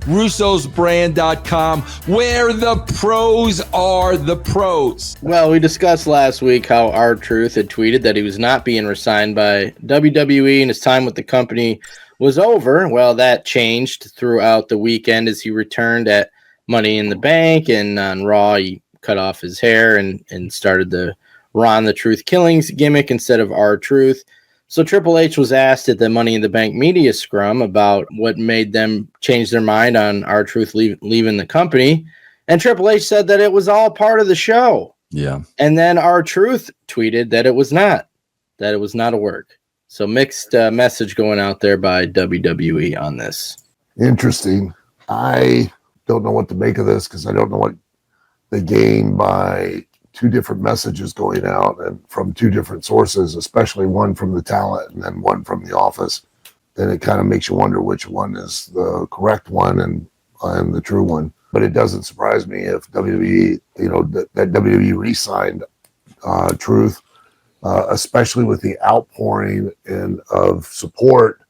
Russo'sBrand.com, where the pros are the pros. Well, we discussed last week how R-Truth had tweeted that he was not being re-signed by WWE and his time with the company was over. Well, that changed throughout the weekend as he returned at Money in the Bank, and on Raw he cut off his hair and started the Ron the Truth Killings gimmick instead of R-Truth. So Triple H was asked at the Money in the Bank media scrum about what made them change their mind on R-Truth leaving the company. And Triple H said that it was all part of the show. Yeah. And then R-Truth tweeted that it was not a work. So mixed message going out there by WWE on this. Interesting. I don't know what to make of this because I don't know what they gain by two different messages going out and from two different sources, especially one from the talent and then one from the office. Then it kind of makes you wonder which one is the correct one and the true one. But it doesn't surprise me if WWE, that WWE re-signed Truth, especially with the outpouring of support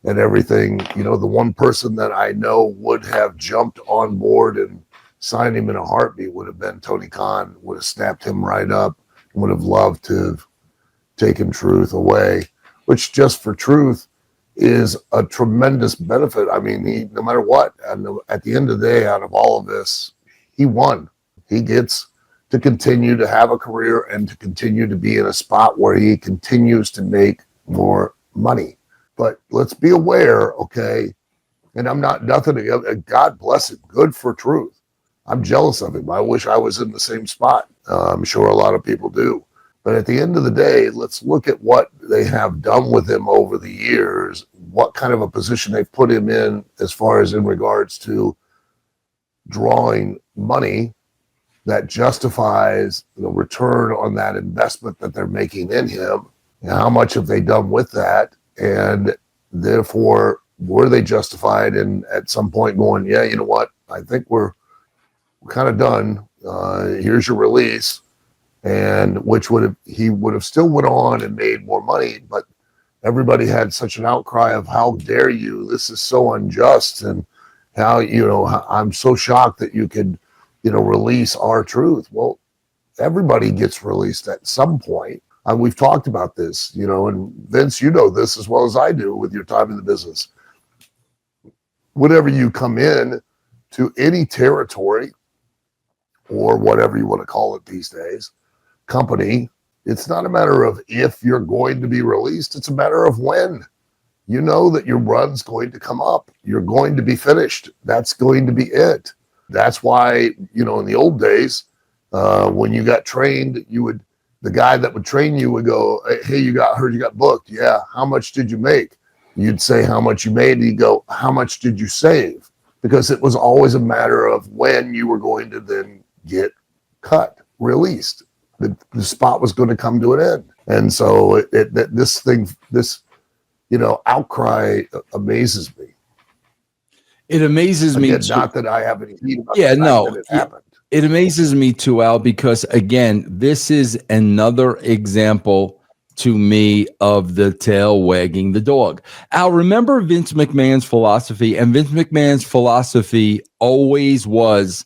and everything. The one person that I know would have jumped on board and signed him in a heartbeat would have been Tony Khan, would have snapped him right up, would have loved to have taken Truth away, which just for Truth is a tremendous benefit. I mean, he, no matter what, and at the end of the day, out of all of this, he won. He gets to continue to have a career and to continue to be in a spot where he continues to make more money. But let's be aware, okay, and I'm not nothing, God bless it, good for Truth. I'm jealous of him. I wish I was in the same spot. I'm sure a lot of people do. But at the end of the day, let's look at what they have done with him over the years, what kind of a position they've put him in as far as in regards to drawing money that justifies the return on that investment that they're making in him. And how much have they done with that? And therefore, were they justified in at some point going, yeah, you know what? I think we're kind of done. Here's your release. And he would have still went on and made more money, but everybody had such an outcry of how dare you, this is so unjust, and how, I'm so shocked that you could, release R-Truth. Well, everybody gets released at some point. We've talked about this, and Vince, you know this as well as I do with your time in the business. Whenever you come in to any territory, or whatever you want to call it these days, company, it's not a matter of if you're going to be released, it's a matter of when. You know that your run's going to come up. You're going to be finished. That's going to be it. That's why, in the old days, when you got trained, the guy that would train you would go, hey, heard you got booked. Yeah. How much did you make? You'd say how much you made. And he'd go, how much did you save? Because it was always a matter of when you were going to then get cut, released. The spot was going to come to an end. And so this outcry amazes me. It amazes me. Not that I have any heat about it happened. It amazes me too, Al, because again, this is another example to me of the tail wagging the dog. Al, remember Vince McMahon's philosophy? And Vince McMahon's philosophy always was,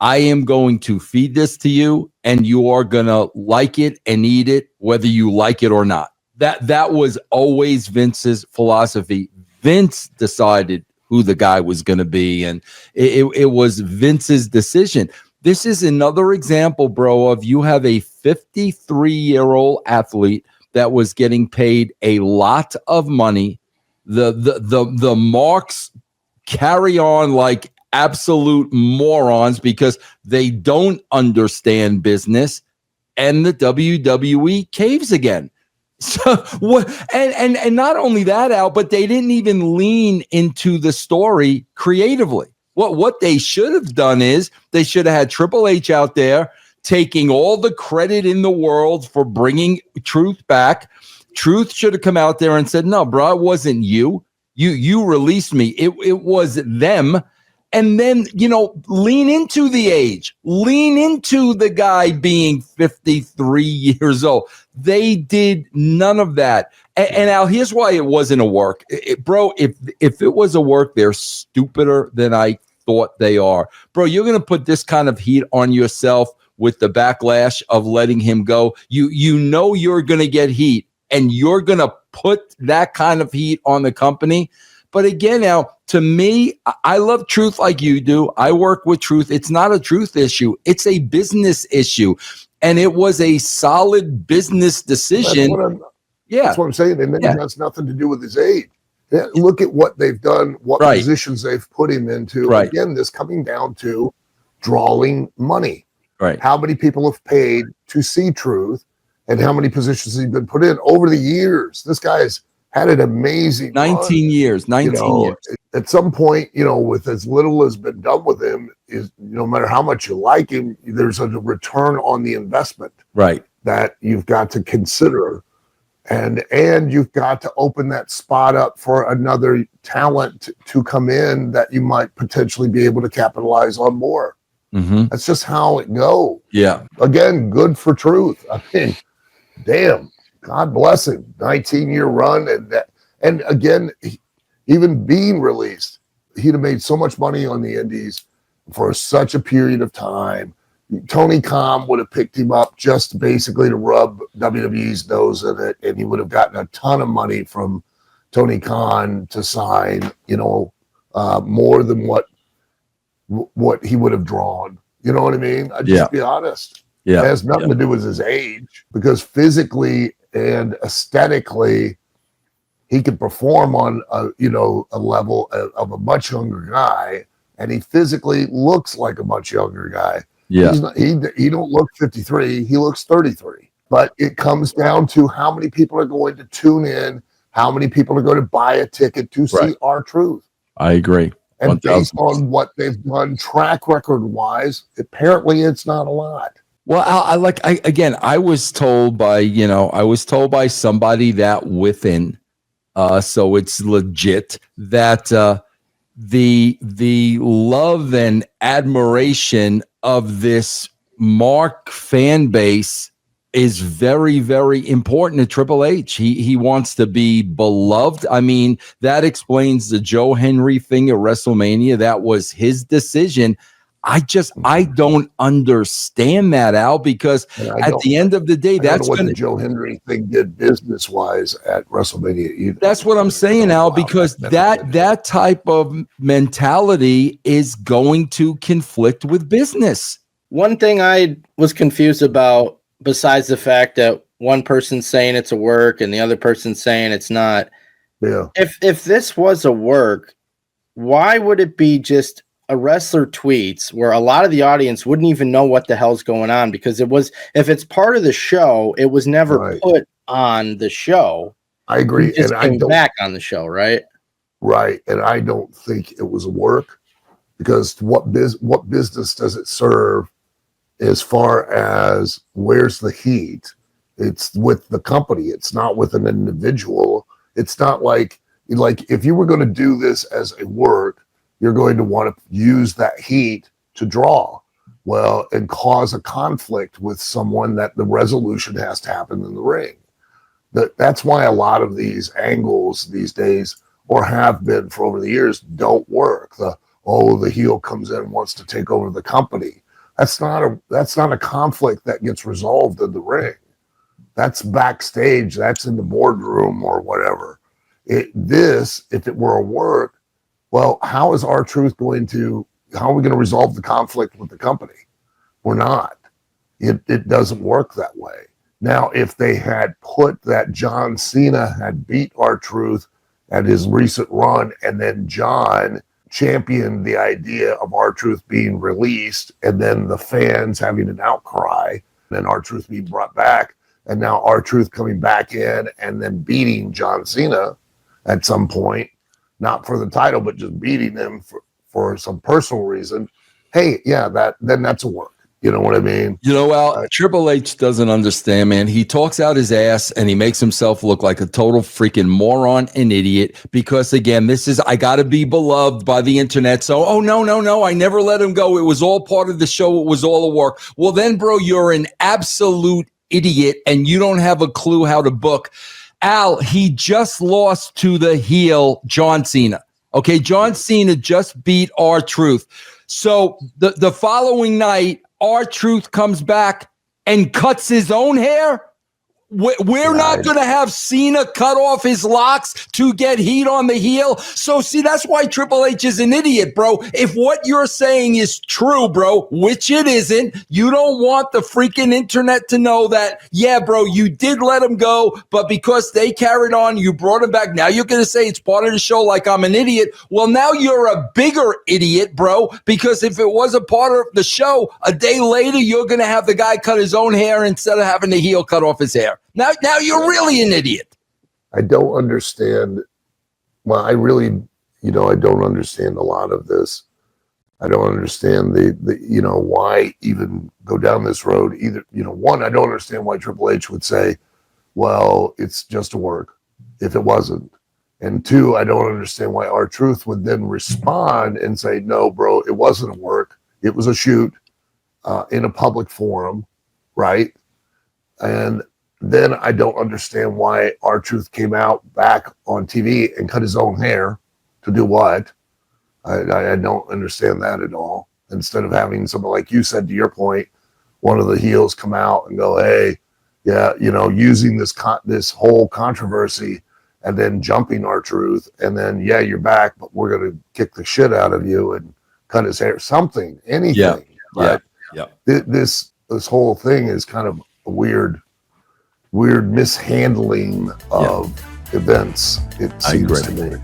I am going to feed this to you and you are going to like it and eat it, whether you like it or not. That was always Vince's philosophy. Vince decided who the guy was going to be, and it was Vince's decision. This is another example, bro, of you have a 53-year-old athlete that was getting paid a lot of money. The marks carry on like absolute morons because they don't understand business, and the WWE caves again. So what? And not only that, Al, but they didn't even lean into the story creatively. What they should have done is they should have had Triple H out there taking all the credit in the world for bringing Truth back. Truth should have come out there and said, no, bro, it wasn't you. You released me. It was them. And then, lean into the age, lean into the guy being 53 years old. They did none of that. And now here's why it wasn't a work. Bro, if it was a work, they're stupider than I thought they are. Bro, you're going to put this kind of heat on yourself with the backlash of letting him go. You know you're going to get heat, and you're going to put that kind of heat on the company. But again, now, to me, I love truth like you do. I work with truth. It's not a truth issue. It's a business issue. And it was a solid business decision. That's what I'm saying. And it has nothing to do with his age. Yeah, look at what they've done, what positions they've put him into. Right. Again, this coming down to drawing money. Right. How many people have paid to see truth, and how many positions he's been put in over the years? This guy's had an amazing 19 years. 19 years. At some point, with as little has been done with him, is no matter how much you like him, there's a return on the investment. Right. That you've got to consider. And you've got to open that spot up for another talent to come in that you might potentially be able to capitalize on more. Mm-hmm. That's just how it goes. Yeah. Again, good for truth. I mean, damn, God bless him. 19-year run. And again, even being released, he'd have made so much money on the indies for such a period of time. Tony Khan would have picked him up just basically to rub WWE's nose in it, and he would have gotten a ton of money from Tony Khan to sign, more than what he would have drawn. You know what I mean? I'd just be honest. Yeah. It has nothing to do with his age, because physically and aesthetically, he could perform on a level of a much younger guy, and he physically looks like a much younger guy. Yeah. He don't look 53. He looks 33. But it comes down to how many people are going to tune in, how many people are going to buy a ticket to see our truth. I agree. And 1,000%. based on what they've done track record wise, apparently it's not a lot. Well, I was told by somebody that within, so it's legit, that the love and admiration of this Mark fan base is very, very important to Triple H. He wants to be beloved. I mean, that explains the Joe Henry thing at WrestleMania. That was his decision. I don't understand that, Al, because at the end of the day, that's what the Joe Henry thing did business wise at WrestleMania either. That's what I'm saying, Al, because that type of mentality is going to conflict with business. One thing I was confused about, besides the fact that one person's saying it's a work and the other person's saying it's not. Yeah. If this was a work, why would it be just a wrestler tweets where a lot of the audience wouldn't even know what the hell's going on? Because if it's part of the show, it was never put on the show. I agree. It came back on the show, right? Right. And I don't think it was a work, because what business does it serve as far as where's the heat? It's with the company. It's not with an individual. It's not like if you were going to do this as a work, you're going to want to use that heat to draw and cause a conflict with someone that the resolution has to happen in the ring. That's why a lot of these angles these days, or have been for over the years, don't work. The heel comes in and wants to take over the company. That's not a conflict that gets resolved in the ring. That's backstage. That's in the boardroom or whatever. If it were a work, well, how is R-Truth how are we going to resolve the conflict with the company? We're not. It doesn't work that way. Now, if they had put that John Cena had beat R-Truth at his recent run, and then John championed the idea of R-Truth being released, and then the fans having an outcry, and then R-Truth being brought back, and now R-Truth coming back in and then beating John Cena at some point, not for the title, but just beating him for some personal reason. Hey, yeah, then that's a work. You know what I mean? Al, Triple H doesn't understand, man. He talks out his ass and he makes himself look like a total freaking moron and idiot, because, again, I got to be beloved by the internet. So, no, I never let him go. It was all part of the show. It was all a work. Well, then, bro, you're an absolute idiot and you don't have a clue how to book. Al, he just lost to the heel John Cena. Okay, John Cena just beat R-Truth. So the following night, R-Truth comes back and cuts his own hair. We're not going to have Cena cut off his locks to get heat on the heel. So, see, that's why Triple H is an idiot, bro. If what you're saying is true, bro, which it isn't, you don't want the freaking internet to know that, yeah, bro, you did let him go, but because they carried on, you brought him back. Now you're going to say it's part of the show like I'm an idiot. Well, now you're a bigger idiot, bro, because if it was a part of the show, a day later, you're going to have the guy cut his own hair instead of having the heel cut off his hair. Now you're really an idiot. I don't understand. Well, I really, I don't understand a lot of this. I don't understand the why even go down this road either. One, I don't understand why Triple H would say, well, it's just a work if it wasn't. And two, I don't understand why R-Truth would then respond and say, no, bro, it wasn't a work. It was a shoot in a public forum, right? And then I don't understand why R-Truth came out back on TV and cut his own hair to do what? I don't understand that at all. Instead of having something like you said, to your point, one of the heels come out and go, hey, yeah, using this whole controversy and then jumping R-Truth and then, yeah, you're back, but we're going to kick the shit out of you and cut his hair, something, anything. Yeah. Right? Yeah. This whole thing is kind of a weird mishandling of events, it seems to me.